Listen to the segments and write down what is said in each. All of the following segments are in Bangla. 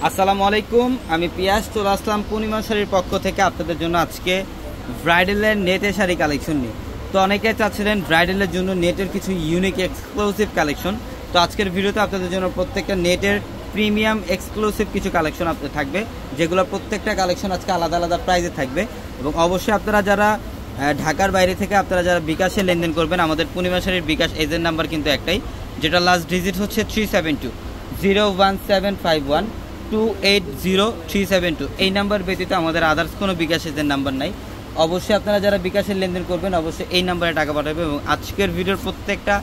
আসসালামু আলাইকুম, আমি পিয়াস চলে আসলাম পূর্ণিমা শাড়ির পক্ষ থেকে আপনাদের জন্য আজকে ব্রাইডালের নেটের শাড়ি কালেকশন নিয়ে। তো অনেকে চাচ্ছিলেন ব্রাইডালের জন্য নেটের কিছু ইউনিক এক্সক্লুসিভ কালেকশন। তো আজকের ভিডিওতে আপনাদের জন্য প্রত্যেকটা নেটের প্রিমিয়াম এক্সক্লুসিভ কিছু কালেকশন আপনাদের থাকবে, যেগুলো প্রত্যেকটা কালেকশন আজকে আলাদা আলাদা প্রাইসে থাকবে। এবং অবশ্যই আপনারা যারা ঢাকার বাইরে থেকে আপনারা যারা বিকাশে লেনদেন করবেন, আমাদের পূর্ণিমা শাড়ির বিকাশ এজেন্ট নাম্বার কিন্তু একটাই, যেটা লাস্ট ডিজিট হচ্ছে 372-01751-280-372। এই নাম্বার ব্যতীত আমাদের আদার্স কোনো বিকাশ এজেন্ট নাম্বার নাই। অবশ্যই আপনারা যারা বিকাশের লেনদেন করবেন অবশ্যই এই নাম্বারে টাকা পাঠাবে। এবং আজকের ভিডিওর প্রত্যেকটা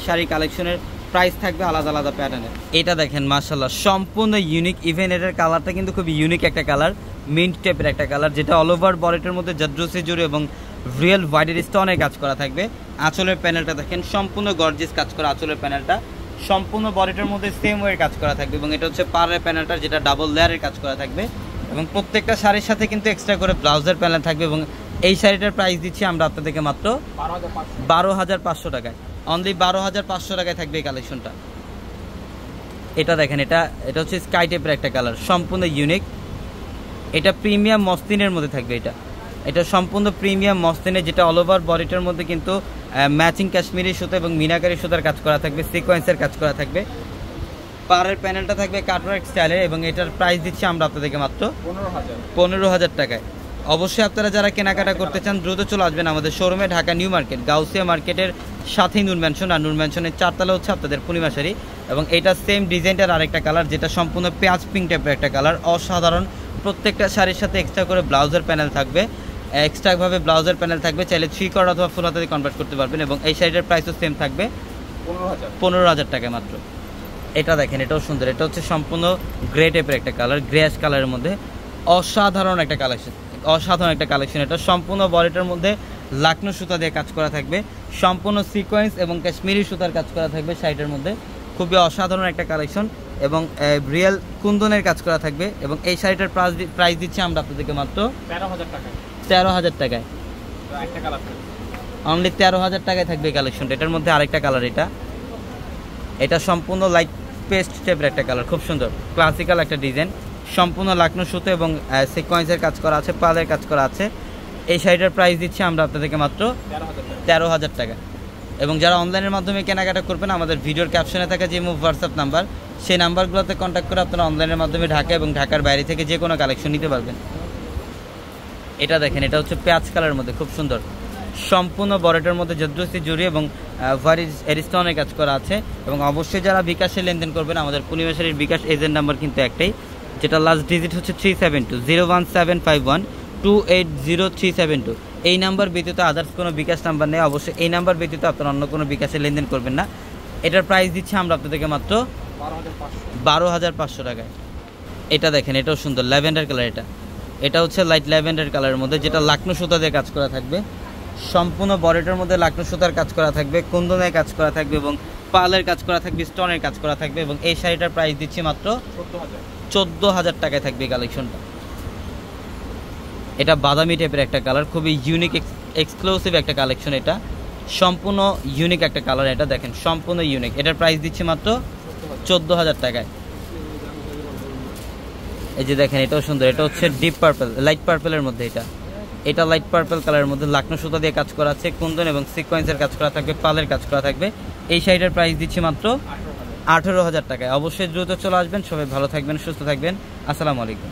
শাড়ি কালেকশনের প্রাইস থাকবে আলাদা আলাদা প্যাটার্নের। এটা দেখেন মাশাআল্লাহ সম্পূর্ণ ইউনিক, ইভেন এটার কালারটা কিন্তু খুবই ইউনিক একটা কালার, মিন্ট টাইপের একটা কালার, যেটা অল ওভার বডিটার মধ্যে জাদ্রসি জুড়ে এবং রিয়েল হোয়াইটের স্টোনের কাজ করা থাকবে। আঁচলের প্যানেলটা দেখেন সম্পূর্ণ গর্জিয়াস কাজ করা, আঁচলের প্যানেলটা সম্পূর্ণ বডিটার মধ্যে সেম ওয়ের কাজ করা থাকবে। এবং এটা হচ্ছে পাড়ের প্যানেলটা, যেটা ডাবল লেয়ারের কাজ করা থাকবে। এবং প্রত্যেকটা শাড়ির সাথে কিন্তু এক্সট্রা করে ব্লাউজের প্যানেল থাকবে। এবং এই শাড়িটার প্রাইস দিচ্ছি আমরা আপনাদেরকে মাত্র 12,500 টাকায়, অনলি 12,500 টাকায় থাকবে এই কালেকশনটা। এটা দেখেন, এটা হচ্ছে স্কাই টাইপের একটা কালার, সম্পূর্ণ ইউনিক। এটা প্রিমিয়াম মসলিনের মধ্যে থাকবে। এটা সম্পূর্ণ প্রিমিয়াম মসলিনের, যেটা অল ওভার বডিটার মধ্যে কিন্তু ম্যাচিং কাশ্মীরি সুতা এবং মিনাকারি সুতার কাজ করা থাকবে, সিকোয়েন্সের কাজ করা থাকবে। পাড়ের প্যানেলটা থাকবে কাটওয়ার্ক স্টাইলের। এবং এটার প্রাইস দিচ্ছি আমরা আপনাদেরকে মাত্র 15,000 টাকায়। অবশ্যই আপনারা যারা কেনাকাটা করতে চান দ্রুত চলে আসবেন আমাদের শোরুমে, ঢাকা নিউ মার্কেট, গাউসিয়া মার্কেটের সাথেই নূর ম্যানশন, আর নূর ম্যানশনের 4 তলা হচ্ছে আপনাদের পূর্ণিমা শাড়ি। এবং এটা সেম ডিজাইনটার আরেকটা কালার, যেটা সম্পূর্ণ পেঁয়াজ পিঙ্ক টাইপের একটা কালার, অসাধারণ। প্রত্যেকটা শাড়ির সাথে এক্সট্রা করে ব্লাউজের প্যানেল থাকবে, এক্সট্রাভাবে ব্লাউজের প্যানেল থাকবে, চাইলে 3 কট অথবা ফুল হাতে কনভার্ট করতে পারবেন। এবং এই শাড়িটার প্রাইসও সেম থাকবে 15,000 টাকায় মাত্র। এটা দেখেন, এটাও সুন্দর, এটা হচ্ছে সম্পূর্ণ গ্রে টাইপের একটা কালার, গ্রেস কালারের মধ্যে অসাধারণ একটা কালেকশন। এটা সম্পূর্ণ বডিটার মধ্যে লাকনো সুতা দিয়ে কাজ করা থাকবে, সম্পূর্ণ সিকোয়েন্স এবং কাশ্মীরি সুতার কাজ করা থাকবে শাড়িটার মধ্যে, খুবই অসাধারণ একটা কালেকশন। এবং রিয়েল কুন্দনের কাজ করা থাকবে। এবং এই শাড়িটার প্রাইস দিচ্ছি আমরা আপনাদেরকে মাত্র 13,000 টাকায়, অনলি 13,000 টাকায় থাকবে এই কালেকশনটা। এটার মধ্যে আরেকটা কালার, এটা সম্পূর্ণ লাইট পেস্ট টাইপের একটা কালার, খুব সুন্দর ক্লাসিক্যাল একটা ডিজাইন, সম্পূর্ণ লাকনো সুতো এবং সিকোয়েন্সের কাজ করা আছে, পালের কাজ করা আছে। এই শাড়িটার প্রাইস দিচ্ছি আমরা আপনাদেরকে মাত্র 13,000 টাকা। এবং যারা অনলাইনের মাধ্যমে কেনাকাটা করবেন, আমাদের ভিডিওর ক্যাপশনে থাকা যে হোয়াটসঅ্যাপ নাম্বার, সেই নাম্বারগুলোতে কন্ট্যাক্ট করে আপনারা অনলাইনের মাধ্যমে ঢাকা এবং ঢাকার বাইরে থেকে যে কোনো কালেকশন নিতে পারবেন। এটা দেখেন, এটা হচ্ছে পেঁয়াজ কালারের মধ্যে, খুব সুন্দর, সম্পূর্ণ বডিটার মধ্যে জাদ্রসি জুড়ি এবং এরিস্টনের কাজ করা আছে। এবং অবশ্যই যারা বিকাশে লেনদেন করবেন, আমাদের পূর্ণিমা শাড়ির বিকাশ এজেন্ট নাম্বার কিন্তু একটাই, যেটা লাস্ট ডিজিট হচ্ছে 372-01751-280-372। এই নাম্বার ব্যতীত আদার্স কোনো বিকাশ নাম্বার নেই। অবশ্যই এই নাম্বার ব্যতীত আপনারা অন্য কোনো বিকাশে লেনদেন করবেন না। এটার প্রাইস দিচ্ছি আমরা আপনাদেরকে মাত্র 12,500 টাকায়। এটা দেখেন, এটাও সুন্দর ল্যাভেন্ডার কালার। এটা হচ্ছে লাইট ল্যাভেন্ডার কালারের মধ্যে, যেটা লাকনো সুতা দিয়ে কাজ করা থাকবে, সম্পূর্ণ বডিটার মধ্যে লাকনো সুতার কাজ করা থাকবে, কুন্দনের কাজ করা থাকবে এবং পালের কাজ করা থাকবে, স্টোনের কাজ করা থাকবে। এবং এই শাড়িটার প্রাইস দিচ্ছি মাত্র 14,000 টাকায় থাকবে এই কালেকশনটা। এটা বাদামি টাইপের একটা কালার, খুবই ইউনিক এক্সক্লুসিভ একটা কালেকশন। এটা সম্পূর্ণ ইউনিক একটা কালার, এটা দেখেন সম্পূর্ণ ইউনিক। এটার প্রাইস দিচ্ছি মাত্র 14,000 টাকায়। এই যে দেখেন, এটাও সুন্দর, এটা হচ্ছে ডিপ পার্পল, লাইট পার্পলের মধ্যে। এটা লাইট পার্পল কালারের মধ্যে লাকনো সুতা দিয়ে কাজ করা আছে, কুন্দন এবং সিকোয়েন্সের কাজ করা থাকবে, পালের কাজ করা থাকবে। এই শাড়িটার প্রাইস দিচ্ছি মাত্র 18,000 টাকায়। অবশ্যই দ্রুত চলে আসবেন। সবাই ভালো থাকবেন, সুস্থ থাকবেন। আসসালামু আলাইকুম।